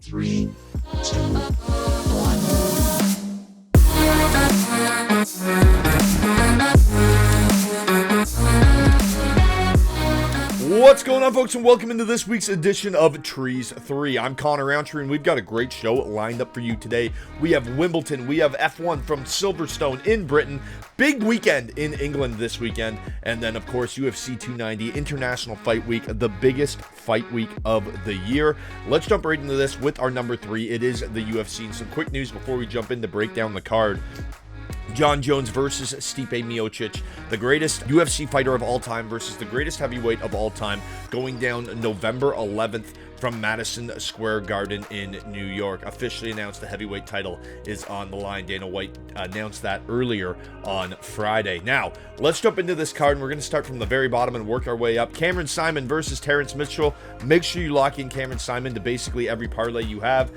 3, 2, 1. What's going on, folks, and welcome into this week's edition of Trees 3. I'm Connor Roundtree, and we've got a great show lined up for you today. We have Wimbledon, we have F1 from Silverstone in Britain, big weekend in England this weekend, and then, of course, UFC 290, International Fight Week, the biggest fight week of the year. Let's jump right into this with our number 3. It is the UFC, and some quick news before we jump in to break down the card. John Jones versus Stipe Miocic, the greatest UFC fighter of all time versus the greatest heavyweight of all time, going down November 11th from Madison Square Garden in New York. Officially announced the heavyweight title is on the line. Dana White announced that earlier on Friday. Now, let's jump into this card, and we're going to start from the very bottom and work our way up. Cameron Simon versus Terrence Mitchell. Make sure you lock in Cameron Simon to basically every parlay you have.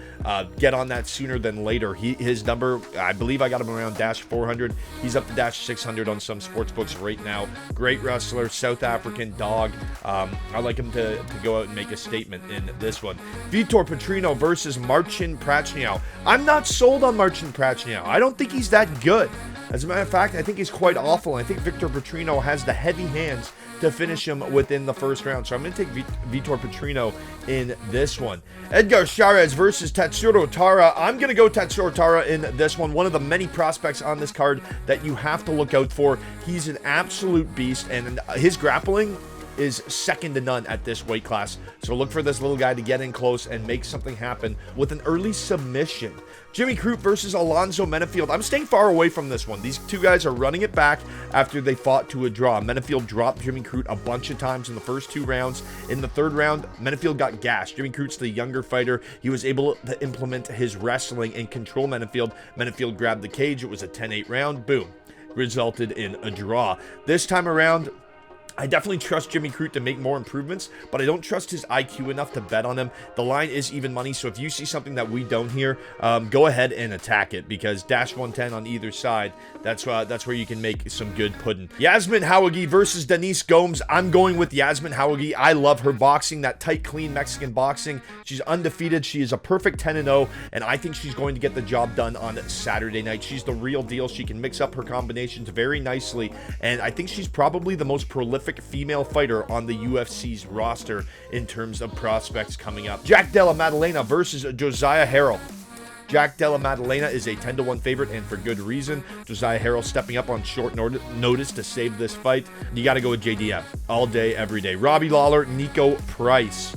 Get on that sooner than later. His number, I believe I got him around dash 400. He's up to dash 600 on some sports books right now. Great wrestler, South African dog. I like him to go out and make a statement in this one. Vitor Petrino versus Marcin Prachnio. I'm not sold on Marcin Prachnio. I don't think he's that good. As a matter of fact, I think he's quite awful. I think Vitor Petrino has the heavy hands to finish him within the first round. So I'm going to take Vitor Petrino in this one. Edgar Chairez versus Tatsuro Tara. I'm going to go Tatsuro Tara in this one. One of the many prospects on this card that you have to look out for. He's an absolute beast, and his grappling is second to none at this weight class. So look for this little guy to get in close and make something happen with an early submission. Jimmy Crute versus Alonzo Menifield. I'm staying far away from this one. These two guys are running it back after they fought to a draw. Menifield dropped Jimmy Crute a bunch of times in the first 2 rounds. In the 3rd round, Menifield got gashed. Jimmy Crute's the younger fighter. He was able to implement his wrestling and control Menifield. Menifield grabbed the cage. It was a 10-8 round. Boom. Resulted in a draw. This time around, I definitely trust Jimmy Crute to make more improvements, but I don't trust his IQ enough to bet on him. The line is even money, so if you see something that we don't hear, go ahead and attack it, because dash 110 on either side, that's where you can make some good pudding. Yasmin Hawagi versus Denise Gomes. I'm going with Yasmin Hawagi. I love her boxing, that tight, clean Mexican boxing. She's undefeated. She is a perfect 10-0, and I think she's going to get the job done on Saturday night. She's the real deal. She can mix up her combinations very nicely, and I think she's probably the most prolific female fighter on the UFC's roster in terms of prospects coming up. Jack Della Maddalena versus Josiah Harrell. Jack Della Maddalena is a 10-1 favorite, and for good reason. Josiah Harrell stepping up on short notice to save this fight. You got to go with JDM all day, every day. Robbie Lawler, Nico Price.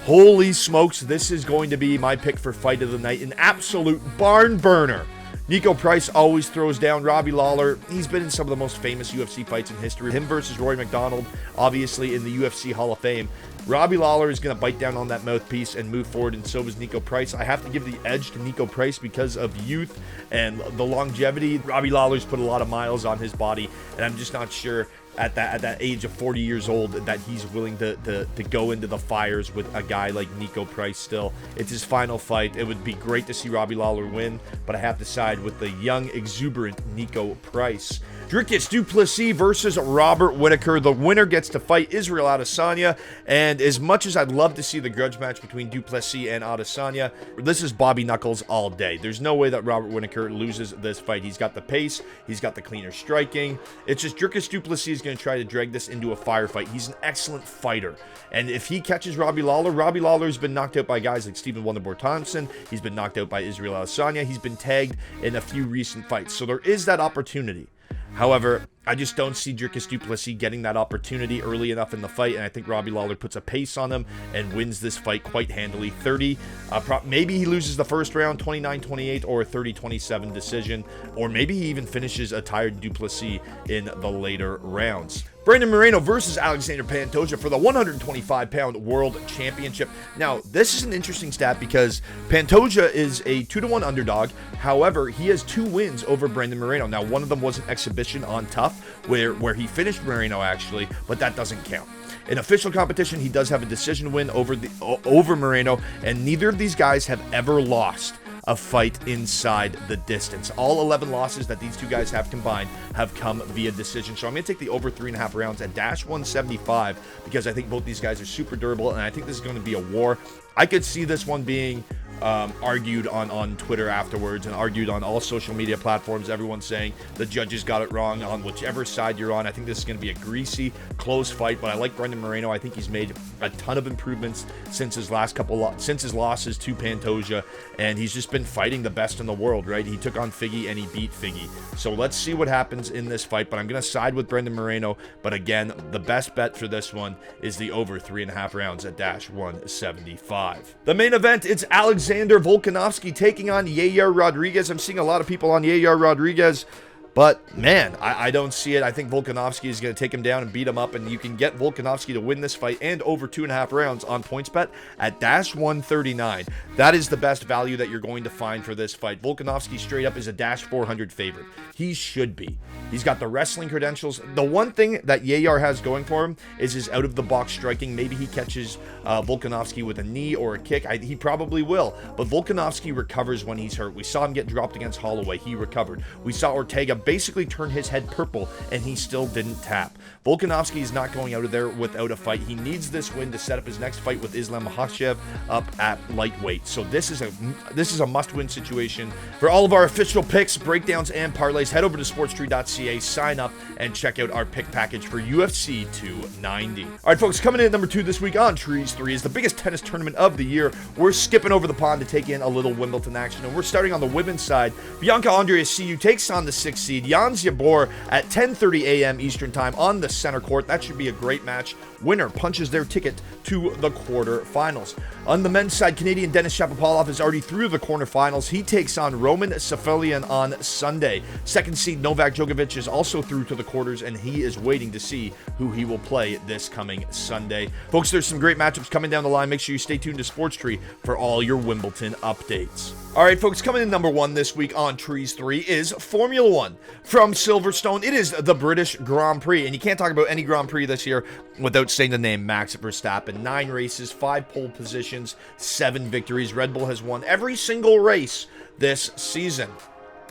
Holy smokes, this is going to be my pick for fight of the night. An absolute barn burner. Nico Price always throws down Robbie Lawler. He's been in some of the most famous UFC fights in history. Him versus Roy McDonald, obviously in the UFC Hall of Fame. Robbie Lawler is going to bite down on that mouthpiece and move forward, and so is Nico Price. I have to give the edge to Nico Price because of youth and the longevity. Robbie Lawler's put a lot of miles on his body, and I'm just not sure at that age of 40 years old that he's willing to go into the fires with a guy like Nico Price still. It's his final fight. It would be great to see Robbie Lawler win, but I have to side with the young, exuberant Nico Price. Dricus du Plessis versus Robert Whittaker. The winner gets to fight Israel Adesanya, and as much as I'd love to see the grudge match between du Plessis and Adesanya, this is Bobby Knuckles all day. There's no way that Robert Whittaker loses this fight. He's got the pace. He's got the cleaner striking. It's just Dricus du Plessis is going to try to drag this into a firefight. He's an excellent fighter, and if he catches Robbie Lawler's been knocked out by guys like Stephen Wonderboy Thompson. He's been knocked out by Israel Adesanya. He's been tagged in a few recent fights, so there is that opportunity. However, I just don't see Dricus du Plessis getting that opportunity early enough in the fight, and I think Robbie Lawler puts a pace on him and wins this fight quite handily. Maybe he loses the first round, 29-28, or a 30-27 decision, or maybe he even finishes a tired du Plessis in the later rounds. Brandon Moreno versus Alexander Pantoja for the 125-pound World Championship. Now, this is an interesting stat because Pantoja is a 2-1 underdog. However, he has 2 wins over Brandon Moreno. Now, one of them was an exhibition on Tough, where he finished Moreno, actually, but that doesn't count. In official competition, he does have a decision win over Moreno, and neither of these guys have ever lost a fight inside the distance. All 11 losses that these two guys have combined have come via decision. So I'm going to take the over 3.5 rounds at dash 175 because I think both these guys are super durable, and I think this is going to be a war. I could see this one being argued on Twitter afterwards and argued on all social media platforms. Everyone's saying the judges got it wrong on whichever side you're on. I think this is going to be a greasy, close fight, but I like Brendan Moreno. I think he's made a ton of improvements since his losses to Pantoja, and he's just been fighting the best in the world, right? He took on Figgy and he beat Figgy. So let's see what happens in this fight, but I'm going to side with Brendan Moreno. But again, the best bet for this one is the over 3.5 rounds at -175. The main event, it's Alexander Volkanovski taking on Yair Rodriguez. I'm seeing a lot of people on Yair Rodriguez, but man, I don't see it. I think Volkanovski is going to take him down and beat him up, and you can get Volkanovski to win this fight and over 2.5 rounds on PointsBet at -139. That is the best value that you're going to find for this fight. Volkanovski straight up is a -400 favorite. He should be. He's got the wrestling credentials. The one thing that Yair has going for him is his out-of-the-box striking. Maybe he catches Volkanovski with a knee or a kick. He probably will, but Volkanovski recovers when he's hurt. We saw him get dropped against Holloway. He recovered. We saw Ortega basically turn his head purple, and he still didn't tap. Volkanovski is not going out of there without a fight. He needs this win to set up his next fight with Islam Makhachev up at lightweight. So this is a must-win situation. For all of our official picks, breakdowns, and parlays, head over to sportstree.ca, sign up, and check out our pick package for UFC 290. All right, folks, coming in at number 2 this week on Trees 3 is the biggest tennis tournament of the year. We're skipping over the pond to take in a little Wimbledon action, and we're starting on the women's side. Bianca Andreescu takes on the 6th seed Jan Jabeur at 10:30 a.m. Eastern Time on the center court. That should be a great match. Winner punches their ticket to the quarterfinals. On the men's side, Canadian Denis Shapovalov is already through the quarterfinals. He takes on Roman Safilian on Sunday. Second seed Novak Djokovic is also through to the quarters, and he is waiting to see who he will play this coming Sunday. Folks, there's some great matchups coming down the line. Make sure you stay tuned to Sports Tree for all your Wimbledon updates. All right, folks, coming in number 1 this week on Trees 3 is Formula 1 from Silverstone. It is the British Grand Prix, and you can't talk about any Grand Prix this year without saying the name Max Verstappen. 9 races, 5 pole positions, 7 victories. Red Bull has won every single race this season.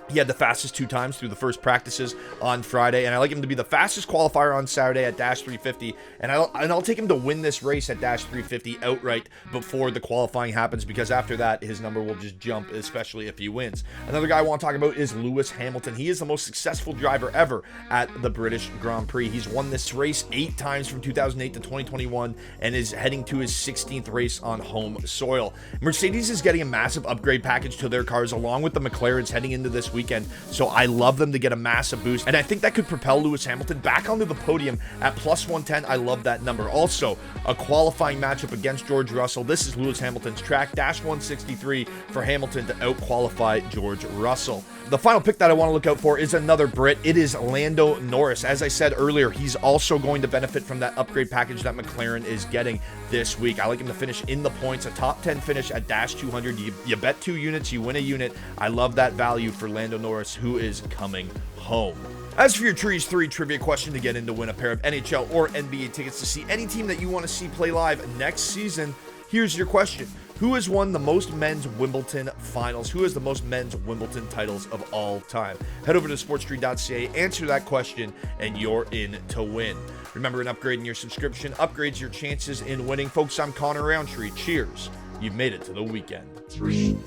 He had the fastest 2 times through the first practices on Friday, and I like him to be the fastest qualifier on Saturday at -350, and I'll take him to win this race at -350 outright before the qualifying happens, because after that, his number will just jump, especially if he wins. Another guy I want to talk about is Lewis Hamilton. He is the most successful driver ever at the British Grand Prix. He's won this race 8 times from 2008 to 2021 and is heading to his 16th race on home soil. Mercedes is getting a massive upgrade package to their cars, along with the McLarens heading into this weekend, so I love them to get a massive boost, and I think that could propel Lewis Hamilton back onto the podium at +110. I love that number. Also, a qualifying matchup against George Russell. This is Lewis Hamilton's track, -163 for Hamilton to out-qualify George Russell. The final pick that I want to look out for is another Brit. It is Lando Norris. As I said earlier, he's also going to benefit from that upgrade package that McLaren is getting this week. I like him to finish in the points, a top 10 finish at -200. You bet 2 units, you win a unit. I love that value for Lando Norris, who is coming home. As for your Trees 3 trivia question to get in to win a pair of NHL or NBA tickets to see any team that you want to see play live next season, here's your question. Who has won the most men's Wimbledon finals? Who has the most men's Wimbledon titles of all time? Head over to sportstree.ca, answer that question, and you're in to win. Remember, an upgrade in your subscription upgrades your chances in winning. Folks, I'm Connor Roundtree. Cheers. You've made it to the weekend. 3,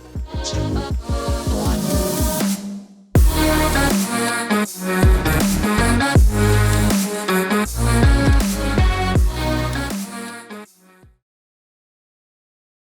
2, 1.